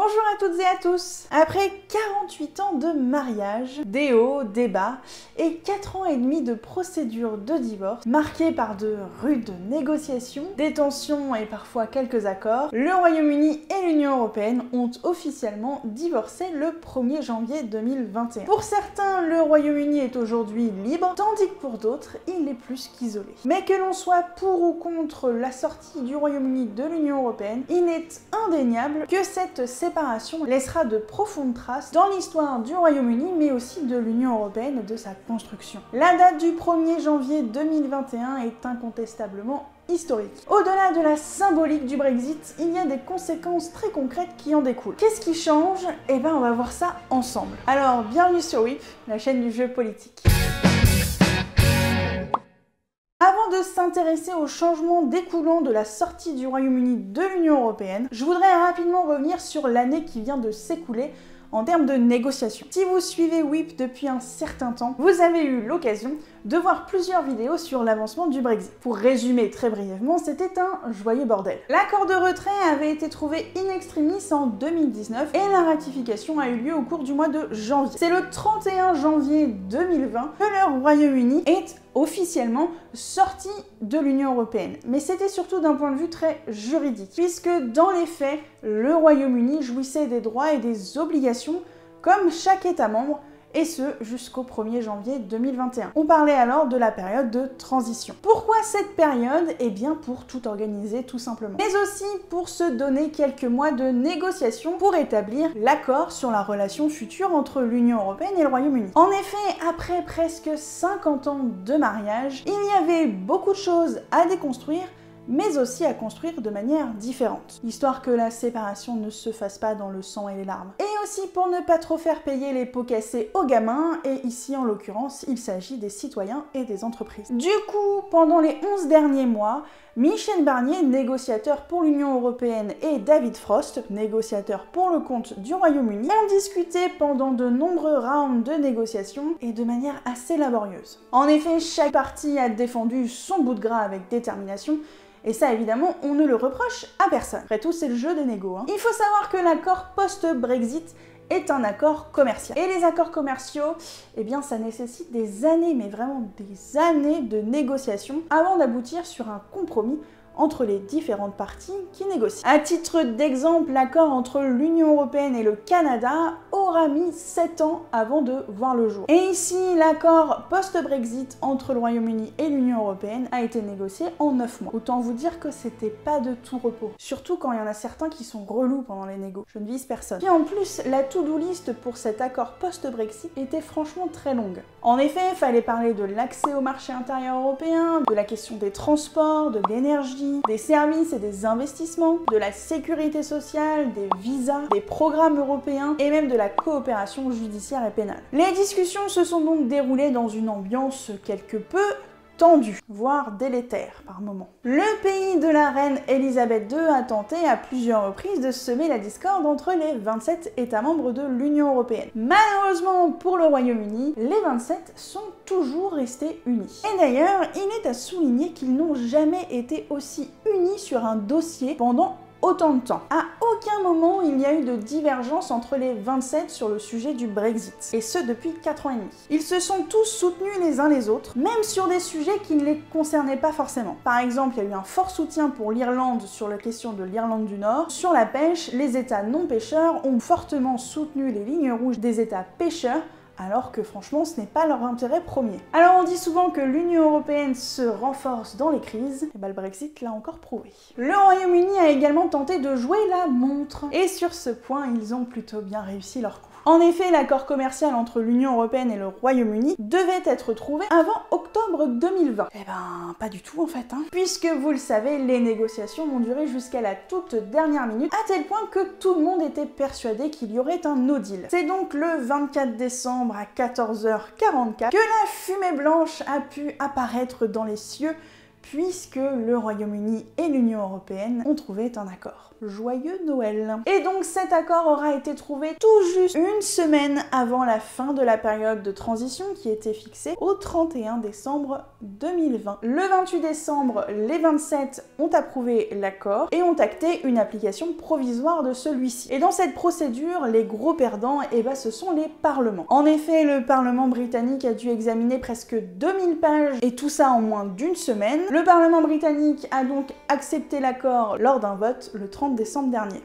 Bonjour à toutes et à tous. Après 48 ans de mariage, des hauts, des bas et 4 ans et demi de procédure de divorce, marquée par de rudes négociations, des tensions et parfois quelques accords, le Royaume-Uni et l'Union européenne ont officiellement divorcé le 1er janvier 2021. Pour certains, le Royaume-Uni est aujourd'hui libre, tandis que pour d'autres, il est plus qu'isolé. Mais que l'on soit pour ou contre la sortie du Royaume-Uni de l'Union européenne, il est indéniable que cette séparation laissera de profondes traces dans l'histoire du Royaume-Uni, mais aussi de l'Union européenne et de sa construction. La date du 1er janvier 2021 est incontestablement historique. Au-delà de la symbolique du Brexit, il y a des conséquences très concrètes qui en découlent. Qu'est-ce qui change? Eh ben, on va voir ça ensemble. Alors, bienvenue sur WIP, la chaîne du jeu politique. Avant de s'intéresser aux changements découlant de la sortie du Royaume-Uni de l'Union européenne, je voudrais rapidement revenir sur l'année qui vient de s'écouler en termes de négociations. Si vous suivez WIP depuis un certain temps, vous avez eu l'occasion de voir plusieurs vidéos sur l'avancement du Brexit. Pour résumer très brièvement, c'était un joyeux bordel. L'accord de retrait avait été trouvé in extremis en 2019 et la ratification a eu lieu au cours du mois de janvier. C'est le 31 janvier 2020 que le Royaume-Uni est officiellement sorti de l'Union européenne. Mais c'était surtout d'un point de vue très juridique, puisque dans les faits, le Royaume-Uni jouissait des droits et des obligations comme chaque État membre, et ce jusqu'au 1er janvier 2021. On parlait alors de la période de transition. Pourquoi cette période? Eh bien pour tout organiser tout simplement. Mais aussi pour se donner quelques mois de négociations pour établir l'accord sur la relation future entre l'Union européenne et le Royaume-Uni. En effet, après presque 50 ans de mariage, il y avait beaucoup de choses à déconstruire, mais aussi à construire de manière différente, histoire que la séparation ne se fasse pas dans le sang et les larmes. Et aussi pour ne pas trop faire payer les pots cassés aux gamins, et ici en l'occurrence, il s'agit des citoyens et des entreprises. Du coup, pendant les 11 derniers mois, Michel Barnier, négociateur pour l'Union européenne, et David Frost, négociateur pour le compte du Royaume-Uni, ont discuté pendant de nombreux rounds de négociations et de manière assez laborieuse. En effet, chaque partie a défendu son bout de gras avec détermination, et ça, évidemment, on ne le reproche à personne. Après tout, c'est le jeu des négos. Il faut savoir que l'accord post-Brexit est un accord commercial. Et les accords commerciaux, eh bien, ça nécessite des années, mais vraiment des années de négociations avant d'aboutir sur un compromis entre les différentes parties qui négocient. À titre d'exemple, l'accord entre l'Union européenne et le Canada aura mis 7 ans avant de voir le jour. Et ici, l'accord post-Brexit entre le Royaume-Uni et l'Union européenne a été négocié en 9 mois. Autant vous dire que c'était pas de tout repos. Surtout quand il y en a certains qui sont relous pendant les négos. Je ne vise personne. Et en plus, la to-do list pour cet accord post-Brexit était franchement très longue. En effet, il fallait parler de l'accès au marché intérieur européen, de la question des transports, de l'énergie, des services et des investissements, de la sécurité sociale, des visas, des programmes européens et même de la coopération judiciaire et pénale. Les discussions se sont donc déroulées dans une ambiance quelque peu tendue, voire délétère par moments. Le pays de la reine Elisabeth II a tenté à plusieurs reprises de semer la discorde entre les 27 États membres de l'Union européenne. Malheureusement pour le Royaume-Uni, les 27 sont toujours restés unis. Et d'ailleurs, il est à souligner qu'ils n'ont jamais été aussi unis sur un dossier pendant autant de temps. À aucun moment il n'y a eu de divergence entre les 27 sur le sujet du Brexit, et ce depuis 4 ans et demi. Ils se sont tous soutenus les uns les autres, même sur des sujets qui ne les concernaient pas forcément. Par exemple, il y a eu un fort soutien pour l'Irlande sur la question de l'Irlande du Nord. Sur la pêche, les États non pêcheurs ont fortement soutenu les lignes rouges des États pêcheurs, alors que franchement ce n'est pas leur intérêt premier. Alors on dit souvent que l'Union européenne se renforce dans les crises, et bah le Brexit l'a encore prouvé. Le Royaume-Uni a également tenté de jouer la montre, et sur ce point ils ont plutôt bien réussi leur coup. En effet, l'accord commercial entre l'Union européenne et le Royaume-Uni devait être trouvé avant octobre 2020. Eh ben, pas du tout en fait, Puisque vous le savez, les négociations ont duré jusqu'à la toute dernière minute, à tel point que tout le monde était persuadé qu'il y aurait un no deal. C'est donc le 24 décembre à 14h44 que la fumée blanche a pu apparaître dans les cieux, puisque le Royaume-Uni et l'Union européenne ont trouvé un accord. Joyeux Noël! Et donc cet accord aura été trouvé tout juste une semaine avant la fin de la période de transition qui était fixée au 31 décembre 2020. Le 28 décembre, les 27 ont approuvé l'accord et ont acté une application provisoire de celui-ci. Et dans cette procédure, les gros perdants, ce sont les parlements. En effet, le Parlement britannique a dû examiner presque 2000 pages et tout ça en moins d'une semaine. Le Parlement britannique a donc accepté l'accord lors d'un vote le 30 décembre dernier.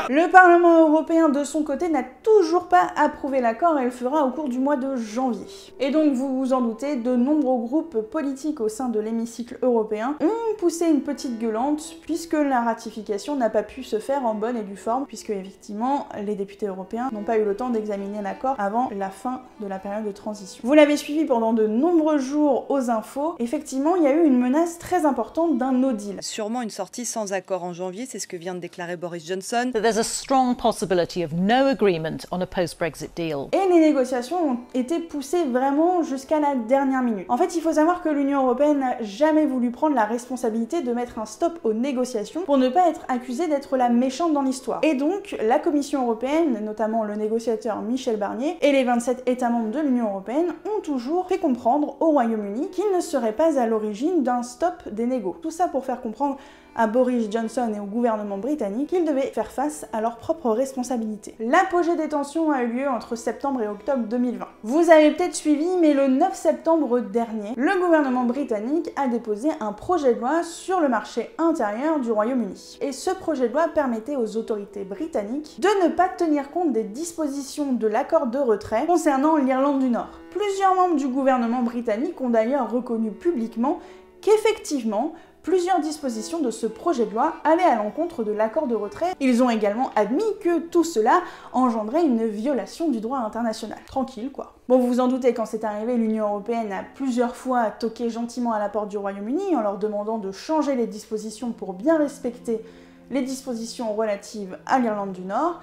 Le Parlement européen, de son côté, n'a toujours pas approuvé l'accord et le fera au cours du mois de janvier. Et donc, vous vous en doutez, de nombreux groupes politiques au sein de l'hémicycle européen ont poussé une petite gueulante puisque la ratification n'a pas pu se faire en bonne et due forme, puisque effectivement, les députés européens n'ont pas eu le temps d'examiner l'accord avant la fin de la période de transition. Vous l'avez suivi pendant de nombreux jours aux infos, effectivement, il y a eu une menace très importante d'un no deal. Sûrement une sortie sans accord en janvier, c'est ce que vient de déclarer Boris Johnson. There's a strong possibility of no agreement on a post-Brexit deal. Et les négociations ont été poussées vraiment jusqu'à la dernière minute. En fait, il faut savoir que l'Union européenne n'a jamais voulu prendre la responsabilité de mettre un stop aux négociations pour ne pas être accusée d'être la méchante dans l'histoire. Et donc, la Commission européenne, notamment le négociateur Michel Barnier, et les 27 États membres de l'Union européenne ont toujours fait comprendre au Royaume-Uni qu'ils ne seraient pas à l'origine d'un stop des négos. Tout ça pour faire comprendre à Boris Johnson et au gouvernement britannique qu'ils devaient faire face à leurs propres responsabilités. L'apogée des tensions a eu lieu entre septembre et octobre 2020. Vous avez peut-être suivi, mais le 9 septembre dernier, le gouvernement britannique a déposé un projet de loi sur le marché intérieur du Royaume-Uni. Et ce projet de loi permettait aux autorités britanniques de ne pas tenir compte des dispositions de l'accord de retrait concernant l'Irlande du Nord. Plusieurs membres du gouvernement britannique ont d'ailleurs reconnu publiquement qu'effectivement, plusieurs dispositions de ce projet de loi allaient à l'encontre de l'accord de retrait. Ils ont également admis que tout cela engendrait une violation du droit international. Tranquille, quoi. Bon, vous vous en doutez, quand c'est arrivé, l'Union européenne a plusieurs fois toqué gentiment à la porte du Royaume-Uni en leur demandant de changer les dispositions pour bien respecter les dispositions relatives à l'Irlande du Nord.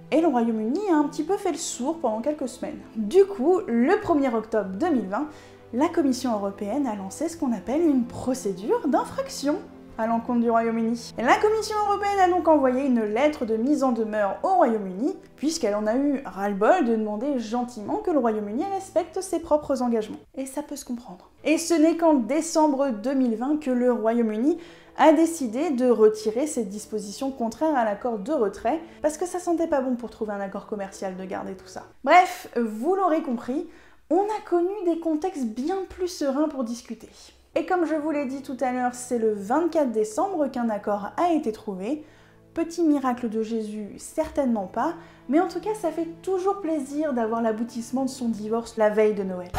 Et le Royaume-Uni a un petit peu fait le sourd pendant quelques semaines. Du coup, le 1er octobre 2020, la Commission européenne a lancé ce qu'on appelle une procédure d'infraction à l'encontre du Royaume-Uni. La Commission européenne a donc envoyé une lettre de mise en demeure au Royaume-Uni, puisqu'elle en a eu ras-le-bol de demander gentiment que le Royaume-Uni respecte ses propres engagements. Et ça peut se comprendre. Et ce n'est qu'en décembre 2020 que le Royaume-Uni a décidé de retirer ces dispositions contraires à l'accord de retrait, parce que ça sentait pas bon pour trouver un accord commercial de garder tout ça. Bref, vous l'aurez compris, on a connu des contextes bien plus sereins pour discuter. Et comme je vous l'ai dit tout à l'heure, c'est le 24 décembre qu'un accord a été trouvé. Petit miracle de Jésus, certainement pas, mais en tout cas ça fait toujours plaisir d'avoir l'aboutissement de son divorce la veille de Noël.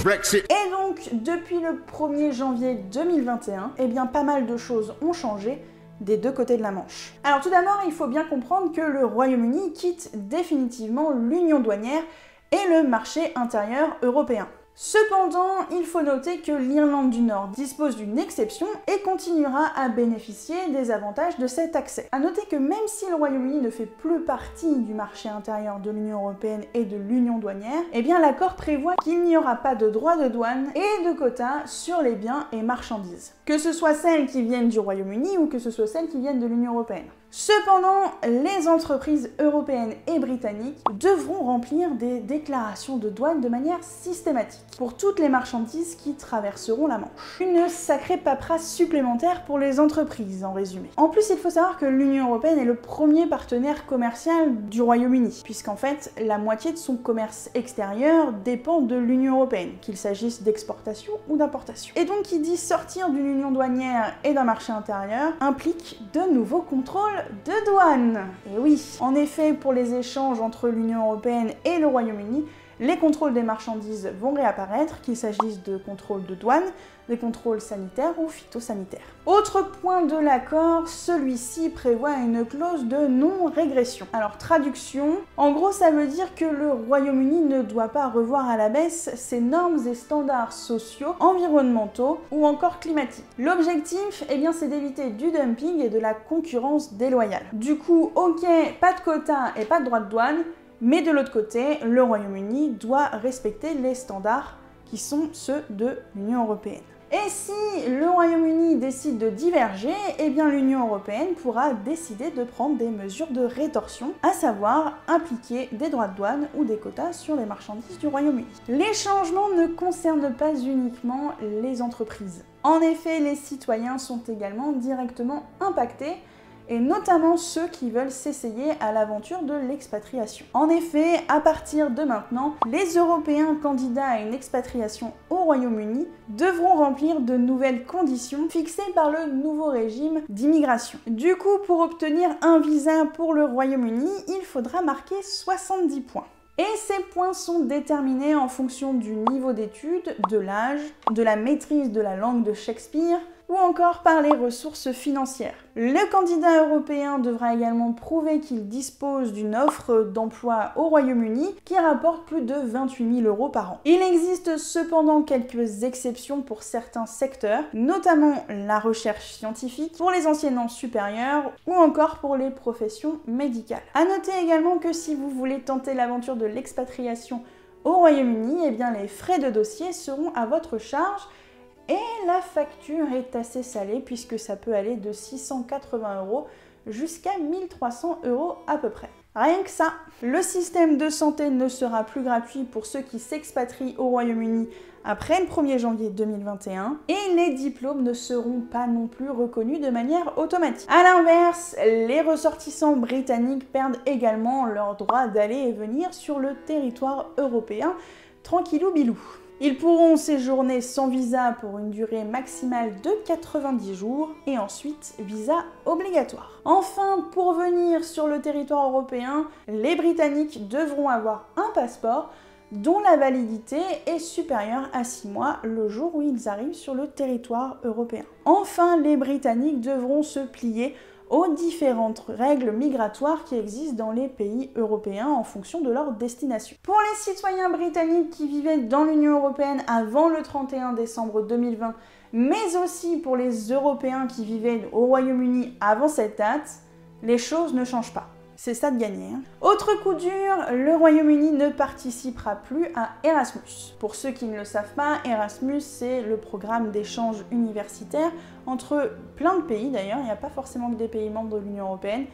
Brexit. Et donc, depuis le 1er janvier 2021, pas mal de choses ont changé des deux côtés de la Manche. Alors tout d'abord, il faut bien comprendre que le Royaume-Uni quitte définitivement l'union douanière et le marché intérieur européen. Cependant, il faut noter que l'Irlande du Nord dispose d'une exception et continuera à bénéficier des avantages de cet accès. A noter que même si le Royaume-Uni ne fait plus partie du marché intérieur de l'Union européenne et de l'Union douanière, l'accord prévoit qu'il n'y aura pas de droits de douane et de quotas sur les biens et marchandises, que ce soit celles qui viennent du Royaume-Uni ou que ce soit celles qui viennent de l'Union européenne. Cependant, les entreprises européennes et britanniques devront remplir des déclarations de douane de manière systématique pour toutes les marchandises qui traverseront la Manche. Une sacrée paperasse supplémentaire pour les entreprises, en résumé. En plus, il faut savoir que l'Union européenne est le premier partenaire commercial du Royaume-Uni, puisqu'en fait, la moitié de son commerce extérieur dépend de l'Union européenne, qu'il s'agisse d'exportation ou d'importation. Et donc, qui dit sortir d'une union douanière et d'un marché intérieur, implique de nouveaux contrôles de douane. Et oui, en effet, pour les échanges entre l'Union européenne et le Royaume-Uni, les contrôles des marchandises vont réapparaître, qu'il s'agisse de contrôles de douane, des contrôles sanitaires ou phytosanitaires. Autre point de l'accord, celui-ci prévoit une clause de non-régression. Alors traduction, en gros ça veut dire que le Royaume-Uni ne doit pas revoir à la baisse ses normes et standards sociaux, environnementaux ou encore climatiques. L'objectif, c'est d'éviter du dumping et de la concurrence déloyale. Du coup, ok, pas de quotas et pas de droits de douane, Mais de l'autre côté, le Royaume-Uni doit respecter les standards qui sont ceux de l'Union européenne. Et si le Royaume-Uni décide de diverger, eh bien l'Union européenne pourra décider de prendre des mesures de rétorsion, à savoir appliquer des droits de douane ou des quotas sur les marchandises du Royaume-Uni. Les changements ne concernent pas uniquement les entreprises. En effet, les citoyens sont également directement impactés, et notamment ceux qui veulent s'essayer à l'aventure de l'expatriation. En effet, à partir de maintenant, les Européens candidats à une expatriation au Royaume-Uni devront remplir de nouvelles conditions fixées par le nouveau régime d'immigration. Du coup, pour obtenir un visa pour le Royaume-Uni, il faudra marquer 70 points. Et ces points sont déterminés en fonction du niveau d'études, de l'âge, de la maîtrise de la langue de Shakespeare, ou encore par les ressources financières. Le candidat européen devra également prouver qu'il dispose d'une offre d'emploi au Royaume-Uni qui rapporte plus de 28 000 € par an. Il existe cependant quelques exceptions pour certains secteurs, notamment la recherche scientifique, pour les enseignants supérieurs ou encore pour les professions médicales. À noter également que si vous voulez tenter l'aventure de l'expatriation au Royaume-Uni, eh bien les frais de dossier seront à votre charge. Et la facture est assez salée puisque ça peut aller de 680 € jusqu'à 1 300 € à peu près. Rien que ça. Le système de santé ne sera plus gratuit pour ceux qui s'expatrient au Royaume-Uni après le 1er janvier 2021 et les diplômes ne seront pas non plus reconnus de manière automatique. A l'inverse, les ressortissants britanniques perdent également leur droit d'aller et venir sur le territoire européen tranquillou bilou. Ils pourront séjourner sans visa pour une durée maximale de 90 jours et ensuite visa obligatoire. Enfin, pour venir sur le territoire européen, les Britanniques devront avoir un passeport dont la validité est supérieure à 6 mois le jour où ils arrivent sur le territoire européen. Enfin, les Britanniques devront se plier aux différentes règles migratoires qui existent dans les pays européens en fonction de leur destination. Pour les citoyens britanniques qui vivaient dans l'Union européenne avant le 31 décembre 2020, mais aussi pour les Européens qui vivaient au Royaume-Uni avant cette date, les choses ne changent pas. C'est ça de gagner. Autre coup dur, le Royaume-Uni ne participera plus à Erasmus. Pour ceux qui ne le savent pas, Erasmus c'est le programme d'échange universitaire entre plein de pays d'ailleurs, il n'y a pas forcément que des pays membres de l'Union européenne,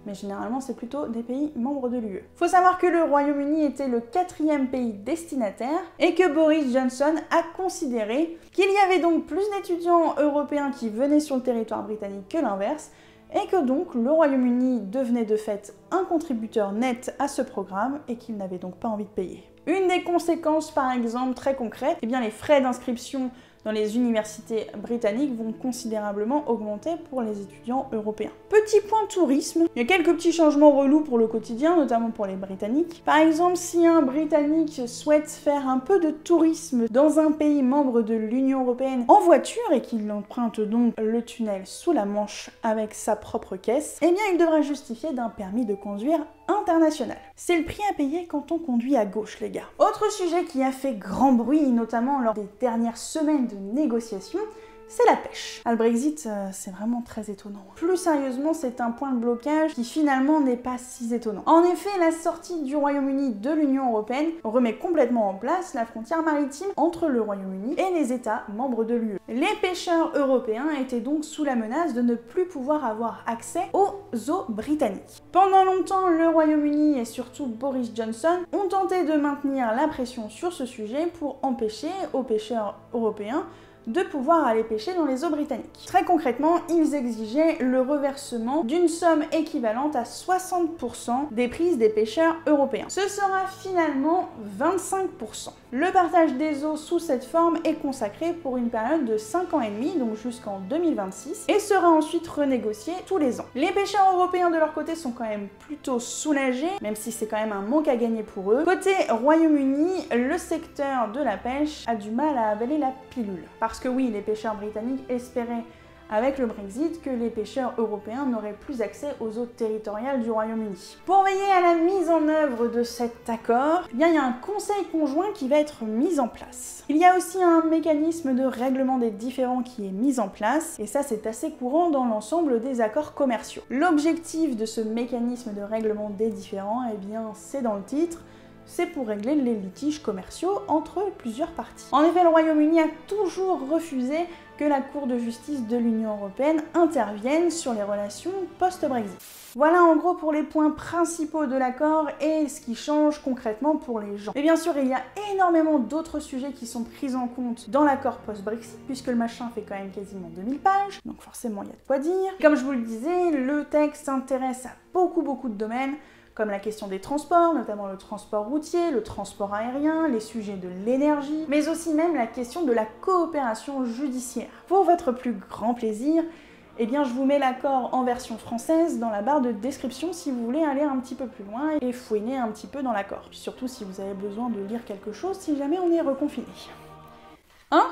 mais généralement c'est plutôt des pays membres de l'UE. Faut savoir que le Royaume-Uni était le 4e pays destinataire et que Boris Johnson a considéré qu'il y avait donc plus d'étudiants européens qui venaient sur le territoire britannique que l'inverse, et que donc le Royaume-Uni devenait de fait un contributeur net à ce programme et qu'il n'avait donc pas envie de payer. Une des conséquences par exemple très concrètes, eh bien les frais d'inscription dans les universités britanniques vont considérablement augmenter pour les étudiants européens. Petit point tourisme, il y a quelques petits changements relous pour le quotidien, notamment pour les Britanniques. Par exemple, si un Britannique souhaite faire un peu de tourisme dans un pays membre de l'Union européenne en voiture et qu'il emprunte donc le tunnel sous la Manche avec sa propre caisse, eh bien il devra justifier d'un permis de conduire international. C'est le prix à payer quand on conduit à gauche, les gars. Autre sujet qui a fait grand bruit, notamment lors des dernières semaines de négociations, c'est la pêche. Le Brexit, c'est vraiment très étonnant. Plus sérieusement, c'est un point de blocage qui finalement n'est pas si étonnant. En effet, la sortie du Royaume-Uni de l'Union européenne remet complètement en place la frontière maritime entre le Royaume-Uni et les États membres de l'UE. Les pêcheurs européens étaient donc sous la menace de ne plus pouvoir avoir accès aux eaux britanniques. Pendant longtemps, le Royaume-Uni et surtout Boris Johnson ont tenté de maintenir la pression sur ce sujet pour empêcher aux pêcheurs européens de pouvoir aller pêcher dans les eaux britanniques. Très concrètement, ils exigeaient le reversement d'une somme équivalente à 60% des prises des pêcheurs européens. Ce sera finalement 25%. Le partage des eaux sous cette forme est consacré pour une période de 5 ans et demi, donc jusqu'en 2026, et sera ensuite renégocié tous les ans. Les pêcheurs européens de leur côté sont quand même plutôt soulagés, même si c'est quand même un manque à gagner pour eux. Côté Royaume-Uni, le secteur de la pêche a du mal à avaler la pilule. Parce que oui, les pêcheurs britanniques espéraient avec le Brexit, que les pêcheurs européens n'auraient plus accès aux eaux territoriales du Royaume-Uni. Pour veiller à la mise en œuvre de cet accord, il y a un conseil conjoint qui va être mis en place. Il y a aussi un mécanisme de règlement des différends qui est mis en place, et ça c'est assez courant dans l'ensemble des accords commerciaux. L'objectif de ce mécanisme de règlement des différends, eh bien c'est dans le titre, c'est pour régler les litiges commerciaux entre plusieurs parties. En effet, le Royaume-Uni a toujours refusé que la Cour de justice de l'Union européenne intervienne sur les relations post-Brexit. Voilà en gros pour les points principaux de l'accord et ce qui change concrètement pour les gens. Et bien sûr, il y a énormément d'autres sujets qui sont pris en compte dans l'accord post-Brexit, puisque le machin fait quand même quasiment 2000 pages, donc forcément il y a de quoi dire. Comme je vous le disais, le texte s'intéresse à beaucoup de domaines, comme la question des transports, notamment le transport routier, le transport aérien, les sujets de l'énergie, mais aussi même la question de la coopération judiciaire. Pour votre plus grand plaisir, eh bien je vous mets l'accord en version française dans la barre de description si vous voulez aller un petit peu plus loin et fouiner un petit peu dans l'accord. Surtout si vous avez besoin de lire quelque chose si jamais on est reconfiné. Hein?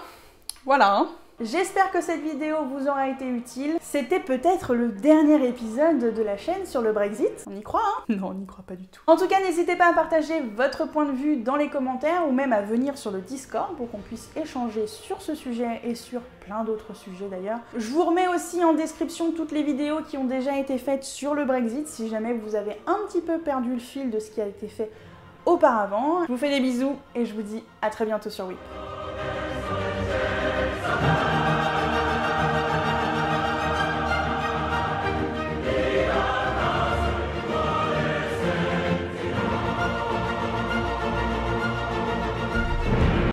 Voilà, hein? J'espère que cette vidéo vous aura été utile. C'était peut-être le dernier épisode de la chaîne sur le Brexit. On y croit, hein? Non, on n'y croit pas du tout. En tout cas, n'hésitez pas à partager votre point de vue dans les commentaires ou même à venir sur le Discord pour qu'on puisse échanger sur ce sujet et sur plein d'autres sujets d'ailleurs. Je vous remets aussi en description toutes les vidéos qui ont déjà été faites sur le Brexit si jamais vous avez un petit peu perdu le fil de ce qui a été fait auparavant. Je vous fais des bisous et je vous dis à très bientôt sur WIP.